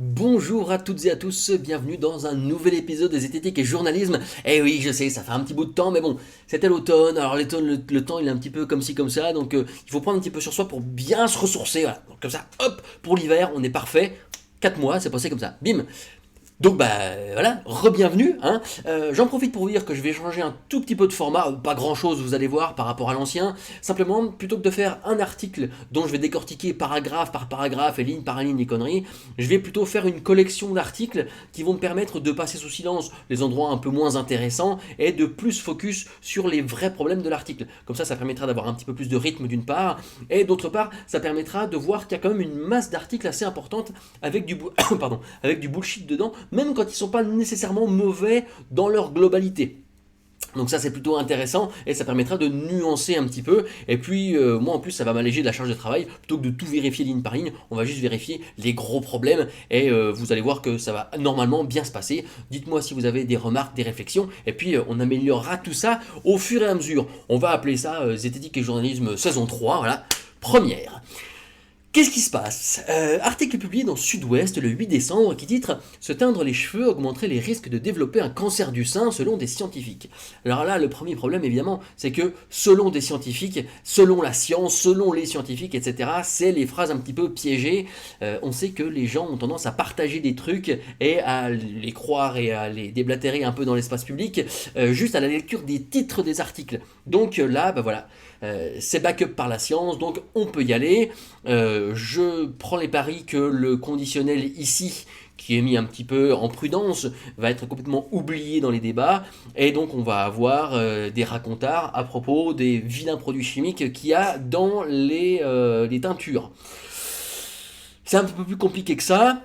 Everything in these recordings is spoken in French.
Bonjour à toutes et à tous, bienvenue dans un nouvel épisode des Zététique et Journalisme. Eh oui, je sais, ça fait un petit bout de temps, mais bon, c'était l'automne, alors l'automne, le temps il est un petit peu comme ci, comme ça, donc il faut prendre un petit peu sur soi pour bien se ressourcer, voilà. Donc, comme ça, hop, pour l'hiver, on est parfait. 4 mois, c'est passé comme ça, bim. Donc bah voilà, re-bienvenue. Hein. J'en profite pour vous dire que je vais changer un tout petit peu de format, pas grand chose vous allez voir par rapport à l'ancien. Simplement, plutôt que de faire un article dont je vais décortiquer paragraphe par paragraphe et ligne par ligne les conneries, je vais plutôt faire une collection d'articles qui vont me permettre de passer sous silence les endroits un peu moins intéressants et de plus focus sur les vrais problèmes de l'article. Comme ça permettra d'avoir un petit peu plus de rythme d'une part, et d'autre part, ça permettra de voir qu'il y a quand même une masse d'articles assez importante avec du, pardon, avec du bullshit dedans, même quand ils ne sont pas nécessairement mauvais dans leur globalité. Donc ça c'est plutôt intéressant et ça permettra de nuancer un petit peu. Et puis moi en plus ça va m'alléger de la charge de travail. Plutôt que de tout vérifier ligne par ligne, on va juste vérifier les gros problèmes et vous allez voir que ça va normalement bien se passer. Dites-moi si vous avez des remarques, des réflexions et puis on améliorera tout ça au fur et à mesure. On va appeler ça Zététique et Journalisme saison 3, voilà, première. Qu'est-ce qui se passe Article publié dans Sud-Ouest le 8 décembre qui titre « Se teindre les cheveux augmenterait les risques de développer un cancer du sein selon des scientifiques ». Alors là, le premier problème évidemment, c'est que selon des scientifiques, selon la science, selon les scientifiques, etc., c'est les phrases un petit peu piégées. On sait que les gens ont tendance à partager des trucs et à les croire et à les déblatérer un peu dans l'espace public juste à la lecture des titres des articles. Donc là, bah voilà. C'est backup par la science, donc on peut y aller. Je prends les paris que le conditionnel ici, qui est mis un petit peu en prudence, va être complètement oublié dans les débats, et donc on va avoir des racontards à propos des vilains produits chimiques qu'il y a dans les teintures. C'est un petit peu plus compliqué que ça.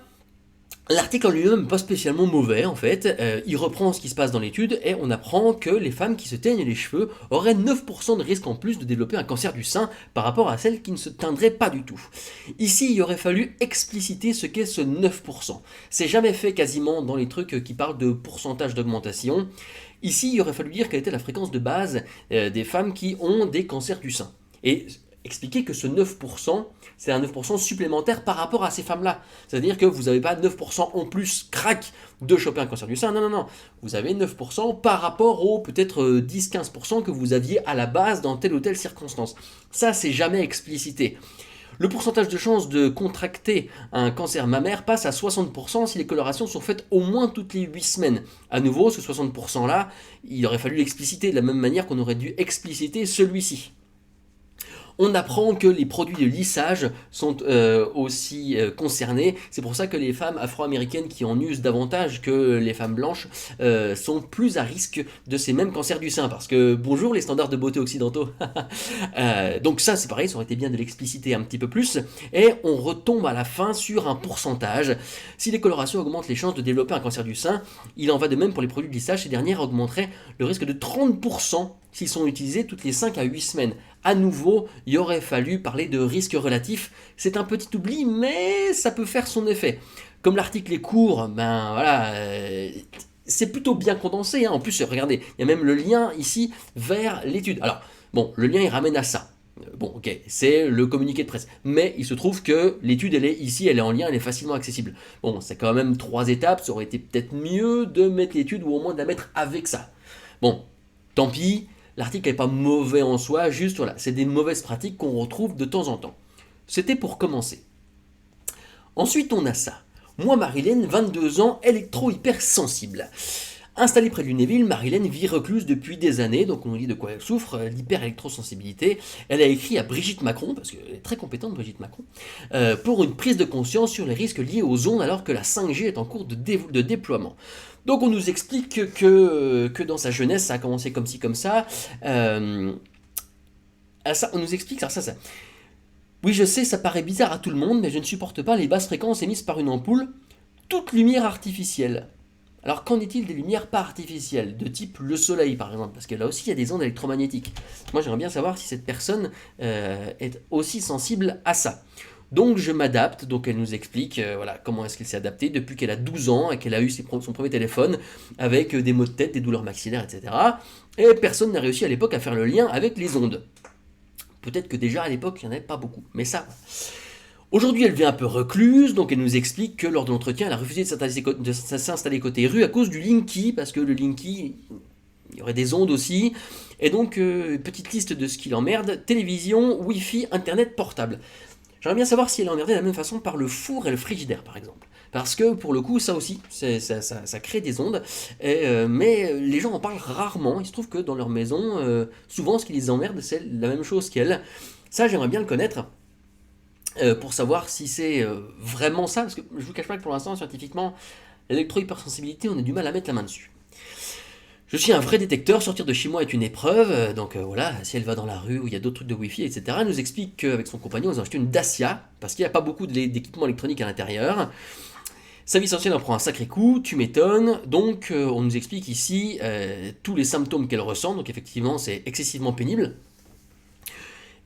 L'article en lui-même n'est pas spécialement mauvais en fait, il reprend ce qui se passe dans l'étude et on apprend que les femmes qui se teignent les cheveux auraient 9% de risque en plus de développer un cancer du sein par rapport à celles qui ne se teindraient pas du tout. Ici il aurait fallu expliciter ce qu'est ce 9%. C'est jamais fait quasiment dans les trucs qui parlent de pourcentage d'augmentation. Ici il aurait fallu dire quelle était la fréquence de base des femmes qui ont des cancers du sein. Et expliquer que ce 9%, c'est un 9% supplémentaire par rapport à ces femmes-là. C'est-à-dire que vous n'avez pas 9% en plus, crack, de choper un cancer du sein. Non, non, non. Vous avez 9% par rapport aux peut-être 10-15% que vous aviez à la base dans telle ou telle circonstance. Ça, c'est jamais explicité. Le pourcentage de chance de contracter un cancer mammaire passe à 60% si les colorations sont faites au moins toutes les 8 semaines. À nouveau, ce 60%-là, il aurait fallu l'expliciter de la même manière qu'on aurait dû expliciter celui-ci. On apprend que les produits de lissage sont aussi concernés. C'est pour ça que les femmes afro-américaines qui en usent davantage que les femmes blanches sont plus à risque de ces mêmes cancers du sein. Parce que bonjour les standards de beauté occidentaux. Donc ça c'est pareil, ça aurait été bien de l'expliciter un petit peu plus. Et on retombe à la fin sur un pourcentage. Si les colorations augmentent les chances de développer un cancer du sein, il en va de même pour les produits de lissage. Ces dernières augmenteraient le risque de 30% s'ils sont utilisés toutes les 5 à 8 semaines. À nouveau, il aurait fallu parler de risque relatif. C'est un petit oubli, mais ça peut faire son effet. Comme l'article est court, ben voilà, c'est plutôt bien condensé. Hein. En plus, regardez, il y a même le lien ici vers l'étude. Alors, bon, le lien il ramène à ça. Bon, ok, c'est le communiqué de presse. Mais il se trouve que l'étude, elle est ici, elle est en lien, elle est facilement accessible. Bon, c'est quand même 3 étapes, ça aurait été peut-être mieux de mettre l'étude ou au moins de la mettre avec ça. Bon, tant pis. L'article n'est pas mauvais en soi, juste voilà, c'est des mauvaises pratiques qu'on retrouve de temps en temps. C'était pour commencer. Ensuite, on a ça. Moi, Marilyn, 22 ans, électro-hypersensible. Installée près de Lunéville, Marilyn vit recluse depuis des années, donc on nous dit de quoi elle souffre, l'hyper-électrosensibilité. Elle a écrit à Brigitte Macron, parce qu'elle est très compétente Brigitte Macron, pour une prise de conscience sur les risques liés aux ondes alors que la 5G est en cours de déploiement. Donc on nous explique que dans sa jeunesse, ça a commencé comme ci, comme ça. On nous explique ça. Oui, je sais, ça paraît bizarre à tout le monde, mais je ne supporte pas les basses fréquences émises par une ampoule, toute lumière artificielle. Alors qu'en est-il des lumières pas artificielles, de type le soleil par exemple, parce que là aussi il y a des ondes électromagnétiques. Moi j'aimerais bien savoir si cette personne est aussi sensible à ça. Donc je m'adapte, donc elle nous explique voilà, comment est-ce qu'elle s'est adaptée depuis qu'elle a 12 ans et qu'elle a eu son premier téléphone avec des maux de tête, des douleurs maxillaires, etc. Et personne n'a réussi à l'époque à faire le lien avec les ondes. Peut-être que déjà à l'époque il n'y en avait pas beaucoup, mais ça... Aujourd'hui, elle vient un peu recluse, donc elle nous explique que lors de l'entretien, elle a refusé de s'installer côté rue à cause du Linky, parce que le Linky, il y aurait des ondes aussi. Et donc, petite liste de ce qui l'emmerde: télévision, Wi-Fi, Internet portable. J'aimerais bien savoir si elle est emmerdée de la même façon par le four et le frigidaire, par exemple. Parce que pour le coup, ça aussi, ça crée des ondes. Mais les gens en parlent rarement. Il se trouve que dans leur maison, souvent ce qui les emmerde, c'est la même chose qu'elle. Ça, j'aimerais bien le connaître. Pour savoir si c'est vraiment ça, parce que je vous cache pas que pour l'instant, scientifiquement, l'électro-hypersensibilité, on a du mal à mettre la main dessus. Je suis un vrai détecteur, sortir de chez moi est une épreuve, donc voilà, si elle va dans la rue où il y a d'autres trucs de Wi-Fi, etc., elle nous explique qu'avec son compagnon, ils ont acheté une Dacia, parce qu'il n'y a pas beaucoup d'équipements électroniques à l'intérieur. Sa vie sociale en prend un sacré coup, tu m'étonnes, donc on nous explique ici tous les symptômes qu'elle ressent, donc effectivement c'est excessivement pénible.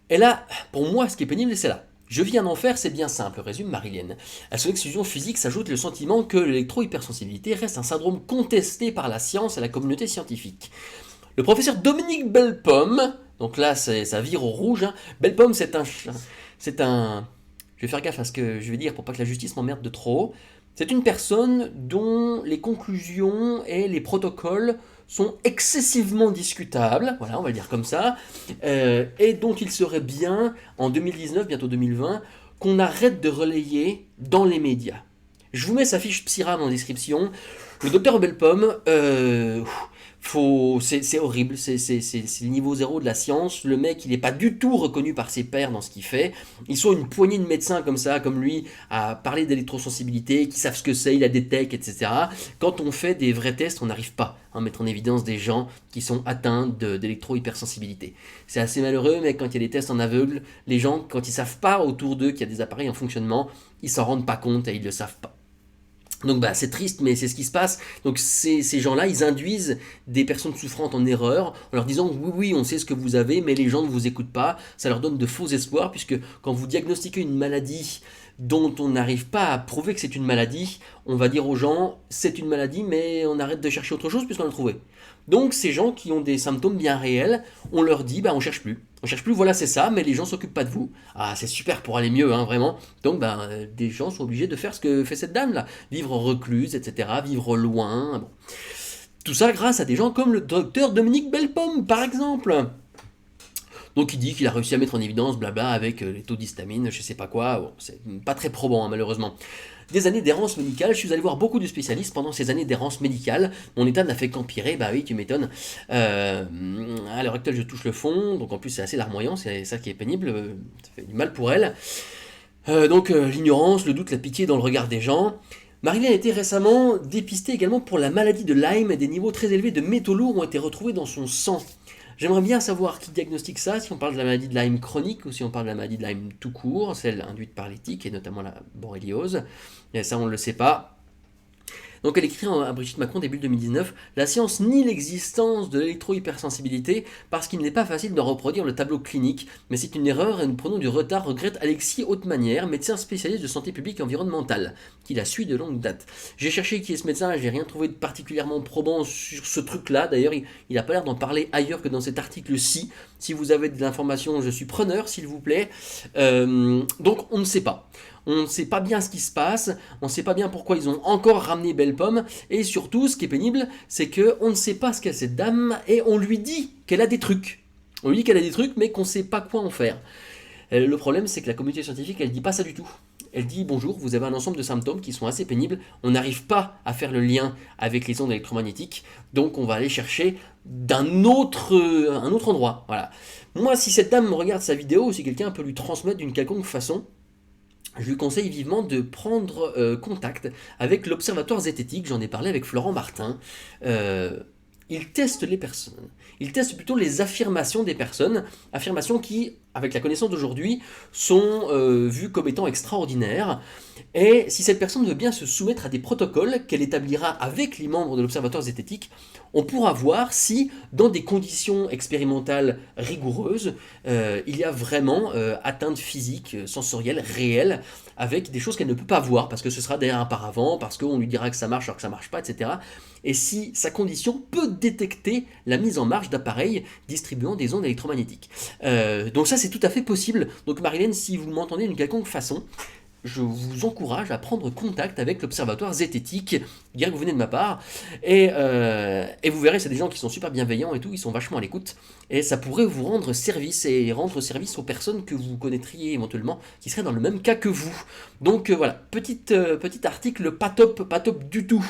Et là, pour moi, ce qui est pénible, c'est là. Je vis un enfer, c'est bien simple, résume Marilyn. À son exclusion physique s'ajoute le sentiment que l'électro-hypersensibilité reste un syndrome contesté par la science et la communauté scientifique. Le professeur Dominique Bellepomme, donc là ça vire au rouge, hein. Bellepomme c'est un... Je vais faire gaffe à ce que je vais dire pour pas que la justice m'emmerde de trop. C'est une personne dont les conclusions et les protocoles sont excessivement discutables, voilà, on va le dire comme ça, et dont il serait bien, en 2019, bientôt 2020, qu'on arrête de relayer dans les médias. Je vous mets sa fiche Psyram en description. Le docteur Bellepomme, c'est horrible, c'est le niveau zéro de la science. Le mec, il n'est pas du tout reconnu par ses pairs dans ce qu'il fait. Ils sont une poignée de médecins comme ça, comme lui, à parler d'électrosensibilité, qui savent ce que c'est, il a des techs, etc. Quand on fait des vrais tests, on n'arrive pas à mettre en évidence des gens qui sont atteints d'électro-hypersensibilité. C'est assez malheureux, mais quand il y a des tests en aveugle, les gens, quand ils savent pas autour d'eux qu'il y a des appareils en fonctionnement, ils s'en rendent pas compte et ils le savent pas. Donc bah, c'est triste, mais c'est ce qui se passe. Donc ces gens-là, ils induisent des personnes souffrantes en erreur en leur disant oui, oui, on sait ce que vous avez, mais les gens ne vous écoutent pas. Ça leur donne de faux espoirs, puisque quand vous diagnostiquez une maladie dont on n'arrive pas à prouver que c'est une maladie, on va dire aux gens c'est une maladie, mais on arrête de chercher autre chose puisqu'on l'a trouvé. Donc ces gens qui ont des symptômes bien réels, on leur dit bah on cherche plus. On cherche plus, voilà c'est ça, mais les gens s'occupent pas de vous. Ah c'est super pour aller mieux, hein, vraiment. Donc des gens sont obligés de faire ce que fait cette dame là, vivre recluse, etc., vivre loin. Bon. Tout ça grâce à des gens comme le docteur Dominique Bellepomme par exemple. Donc il dit qu'il a réussi à mettre en évidence blabla avec les taux d'histamine, je sais pas quoi, bon, c'est pas très probant hein, malheureusement. Des années d'errance médicale, je suis allé voir beaucoup de spécialistes pendant ces années d'errance médicale, mon état n'a fait qu'empirer, bah oui tu m'étonnes. À l'heure actuelle je touche le fond, donc en plus c'est assez larmoyant, c'est ça qui est pénible, ça fait du mal pour elle. Donc l'ignorance, le doute, la pitié dans le regard des gens. Marilyn a été récemment dépistée également pour la maladie de Lyme et des niveaux très élevés de métaux lourds ont été retrouvés dans son sang. J'aimerais bien savoir qui diagnostique ça, si on parle de la maladie de Lyme chronique ou si on parle de la maladie de Lyme tout court, celle induite par les tiques et notamment la borréliose. Et ça, on ne le sait pas. Donc elle écrit à Brigitte Macron début 2019 « La science nie l'existence de l'électro-hypersensibilité parce qu'il n'est pas facile de reproduire le tableau clinique, mais c'est une erreur et nous prenons du retard, regrette Alexis Hautmanière, médecin spécialiste de santé publique et environnementale, qui la suit de longue date. J'ai cherché qui est ce médecin et j'ai rien trouvé de particulièrement probant sur ce truc-là. D'ailleurs, il n'a pas l'air d'en parler ailleurs que dans cet article-ci. Si vous avez de l'information, je suis preneur, s'il vous plaît. Donc on ne sait pas. On ne sait pas bien ce qui se passe, on ne sait pas bien pourquoi ils ont encore ramené Bellepomme, et surtout, ce qui est pénible, c'est qu'on ne sait pas ce qu'a cette dame, et on lui dit qu'elle a des trucs. On lui dit qu'elle a des trucs, mais qu'on ne sait pas quoi en faire. Le problème, c'est que la communauté scientifique, elle ne dit pas ça du tout. Elle dit bonjour, vous avez un ensemble de symptômes qui sont assez pénibles, on n'arrive pas à faire le lien avec les ondes électromagnétiques, donc on va aller chercher un autre endroit. Voilà. Moi, si cette dame me regarde sa vidéo, ou si quelqu'un peut lui transmettre d'une quelconque façon, je lui conseille vivement de prendre contact avec l'Observatoire zététique, j'en ai parlé avec Florent Martin. Il teste les personnes, il teste plutôt les affirmations des personnes, affirmations qui, avec la connaissance d'aujourd'hui, sont vues comme étant extraordinaires. Et si cette personne veut bien se soumettre à des protocoles qu'elle établira avec les membres de l'Observatoire zététique, on pourra voir si, dans des conditions expérimentales rigoureuses, il y a vraiment atteinte physique, sensorielle, réelle, avec des choses qu'elle ne peut pas voir, parce que ce sera derrière un paravent, parce qu'on lui dira que ça marche alors que ça ne marche pas, etc. Et si sa condition peut détecter la mise en marche d'appareils distribuant des ondes électromagnétiques. Donc ça, c'est tout à fait possible. Donc Marilyn, si vous m'entendez d'une quelconque façon, je vous encourage à prendre contact avec l'Observatoire Zététique, dire que vous venez de ma part, et vous verrez, c'est des gens qui sont super bienveillants et tout, ils sont vachement à l'écoute, et ça pourrait vous rendre service, et rendre service aux personnes que vous connaîtriez éventuellement, qui seraient dans le même cas que vous. Donc voilà, petit article pas top du tout.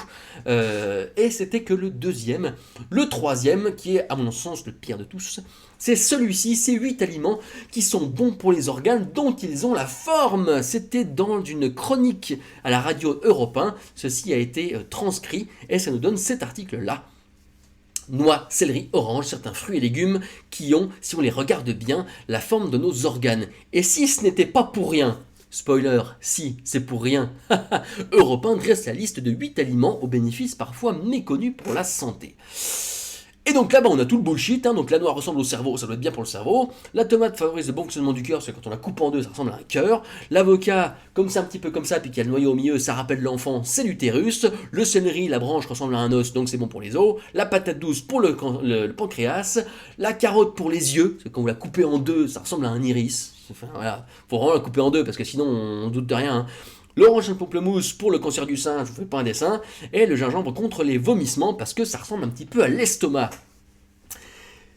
Et c'était que le deuxième. Le troisième, qui est à mon sens le pire de tous, c'est celui-ci, ces 8 aliments qui sont bons pour les organes dont ils ont la forme. C'était dans une chronique à la radio Europe 1, ceci a été transcrit et ça nous donne cet article-là. Noix, céleri, orange, certains fruits et légumes qui ont, si on les regarde bien, la forme de nos organes. Et si ce n'était pas pour rien, spoiler, si, c'est pour rien, Europe 1 dresse la liste de 8 aliments aux bénéfices parfois méconnus pour la santé. Et donc là-bas, on a tout le bullshit, hein. Donc la noix ressemble au cerveau, ça doit être bien pour le cerveau. La tomate favorise le bon fonctionnement du cœur, parce que quand on la coupe en deux, ça ressemble à un cœur. L'avocat, comme c'est un petit peu comme ça, puis qu'il y a le noyau au milieu, ça rappelle l'enfant, c'est l'utérus. Le céleri, la branche ressemble à un os, donc c'est bon pour les os. La patate douce pour le pancréas. La carotte pour les yeux, parce que quand vous la coupez en deux, ça ressemble à un iris. Enfin voilà, faut vraiment la couper en deux, parce que sinon on doute de rien, hein. L'orange et le pamplemousse pour le cancer du sein, je vous fais pas un dessin, et le gingembre contre les vomissements parce que ça ressemble un petit peu à l'estomac.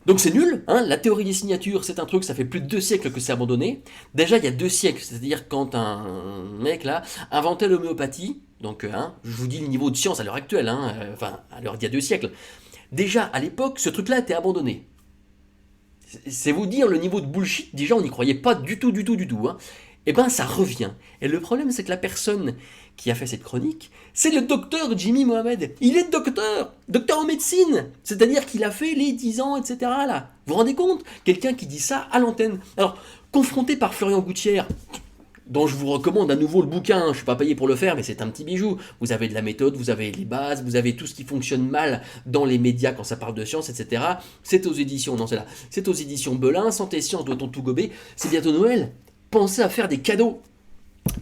Donc c'est nul, hein. La théorie des signatures, c'est un truc, ça fait plus de 2 siècles que c'est abandonné. Déjà il y a 2 siècles, c'est-à-dire quand un mec là inventait l'homéopathie, donc je vous dis le niveau de science à l'heure actuelle, enfin à l'heure d'il y a 2 siècles. Déjà à l'époque, ce truc-là était abandonné. C'est vous dire le niveau de bullshit, déjà on n'y croyait pas du tout, hein. Et ben ça revient. Et le problème c'est que la personne qui a fait cette chronique, c'est le docteur Jimmy Mohamed. Il est docteur en médecine. C'est-à-dire qu'il a fait les 10 ans, etc. là. Vous vous rendez compte? Quelqu'un qui dit ça à l'antenne. Alors, confronté par Florian Gouttière, dont je vous recommande à nouveau le bouquin, je ne suis pas payé pour le faire, mais c'est un petit bijou. Vous avez de la méthode, vous avez les bases, vous avez tout ce qui fonctionne mal dans les médias quand ça parle de science, etc. C'est aux éditions, non c'est là, c'est aux éditions Belin, Santé Science, doit-on tout gober? C'est bientôt Noël. Pensez à faire des cadeaux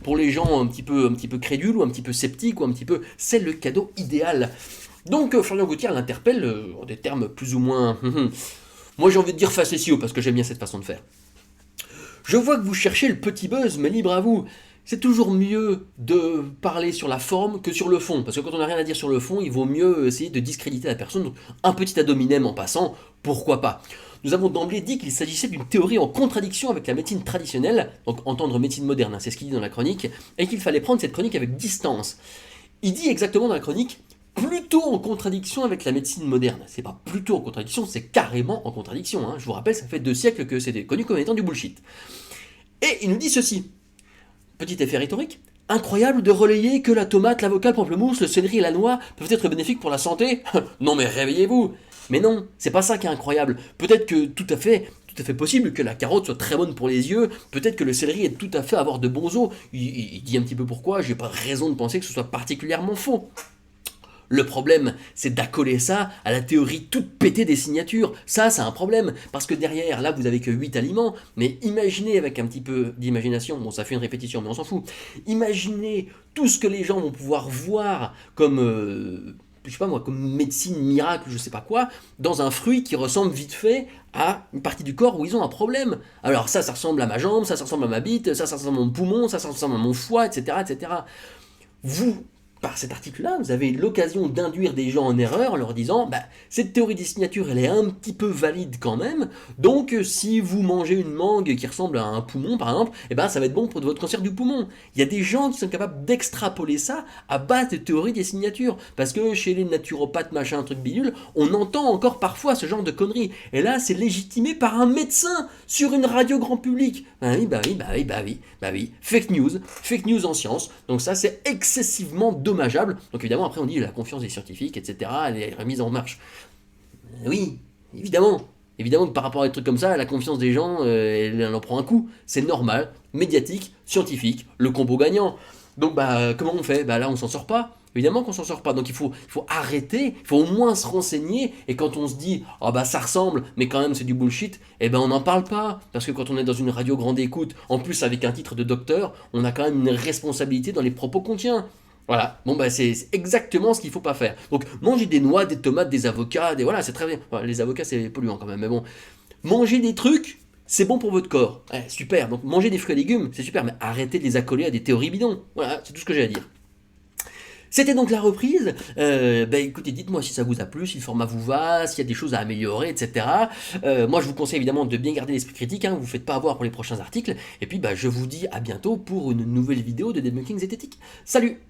pour les gens un petit peu crédules ou un petit peu sceptiques ou un petit peu, c'est le cadeau idéal. Donc Florian Gauthier l'interpelle en des termes plus ou moins, moi j'ai envie de dire facétieux parce que j'aime bien cette façon de faire. Je vois que vous cherchez le petit buzz, mais libre à vous. C'est toujours mieux de parler sur la forme que sur le fond, parce que quand on n'a rien à dire sur le fond, il vaut mieux essayer de discréditer la personne. Donc, un petit ad hominem en passant, pourquoi pas. Nous avons d'emblée dit qu'il s'agissait d'une théorie en contradiction avec la médecine traditionnelle, donc entendre médecine moderne, c'est ce qu'il dit dans la chronique, et qu'il fallait prendre cette chronique avec distance. Il dit exactement dans la chronique, plutôt en contradiction avec la médecine moderne. C'est pas plutôt en contradiction, c'est carrément en contradiction. Je vous rappelle, ça fait 2 siècles que c'était connu comme étant du bullshit. Et il nous dit ceci. Petit effet rhétorique. Incroyable de relayer que la tomate, l'avocat, le pamplemousse, le céleri et la noix peuvent être bénéfiques pour la santé. Non mais réveillez-vous. Mais non, c'est pas ça qui est incroyable. Peut-être que tout à fait possible que la carotte soit très bonne pour les yeux, peut-être que le céleri est tout à fait à avoir de bons os. Il dit un petit peu pourquoi, j'ai pas raison de penser que ce soit particulièrement faux. Le problème, c'est d'accoler ça à la théorie toute pétée des signatures. Ça, c'est un problème. Parce que derrière, là, vous avez que 8 aliments. Mais imaginez avec un petit peu d'imagination. Bon, ça fait une répétition, mais on s'en fout. Imaginez tout ce que les gens vont pouvoir voir comme, je sais pas moi, comme médecine miracle, je sais pas quoi, dans un fruit qui ressemble vite fait à une partie du corps où ils ont un problème. Alors ça ressemble à ma jambe, ça ressemble à ma bite, ça ressemble à mon poumon, ça ressemble à mon foie, etc., etc. Vous, par cet article-là, vous avez l'occasion d'induire des gens en erreur en leur disant cette théorie des signatures, elle est un petit peu valide quand même, donc si vous mangez une mangue qui ressemble à un poumon, par exemple, ça va être bon pour votre cancer du poumon. Il y a des gens qui sont capables d'extrapoler ça à base de théorie des signatures, parce que chez les naturopathes, machin, truc bidule, on entend encore parfois ce genre de conneries, et là, c'est légitimé par un médecin sur une radio grand public. Oui. Fake news en science, donc ça, c'est excessivement dommageable. Donc évidemment, après on dit la confiance des scientifiques, etc., elle est remise en marche. Oui, évidemment que par rapport à des trucs comme ça, la confiance des gens, elle en prend un coup. C'est normal, médiatique, scientifique, le combo gagnant. Donc comment on fait? Là on s'en sort pas. Évidemment qu'on s'en sort pas, donc il faut arrêter, il faut au moins se renseigner, et quand on se dit « ça ressemble, mais quand même c'est du bullshit », on n'en parle pas, parce que quand on est dans une radio grande écoute, en plus avec un titre de docteur, on a quand même une responsabilité dans les propos qu'on tient. Voilà, c'est exactement ce qu'il faut pas faire. Donc manger des noix, des tomates, des avocats, voilà, c'est très bien. Les avocats c'est polluant quand même, mais bon. Manger des trucs c'est bon pour votre corps. Ouais, super, donc manger des fruits et légumes, c'est super, mais arrêtez de les accoler à des théories bidons. Voilà, c'est tout ce que j'ai à dire. C'était donc la reprise. Écoutez, dites-moi si ça vous a plu, si le format vous va, s'il y a des choses à améliorer, etc. Moi, je vous conseille évidemment de bien garder l'esprit critique, hein, vous ne vous faites pas avoir pour les prochains articles. Et puis, je vous dis à bientôt pour une nouvelle vidéo de Debunking Zététique. Salut!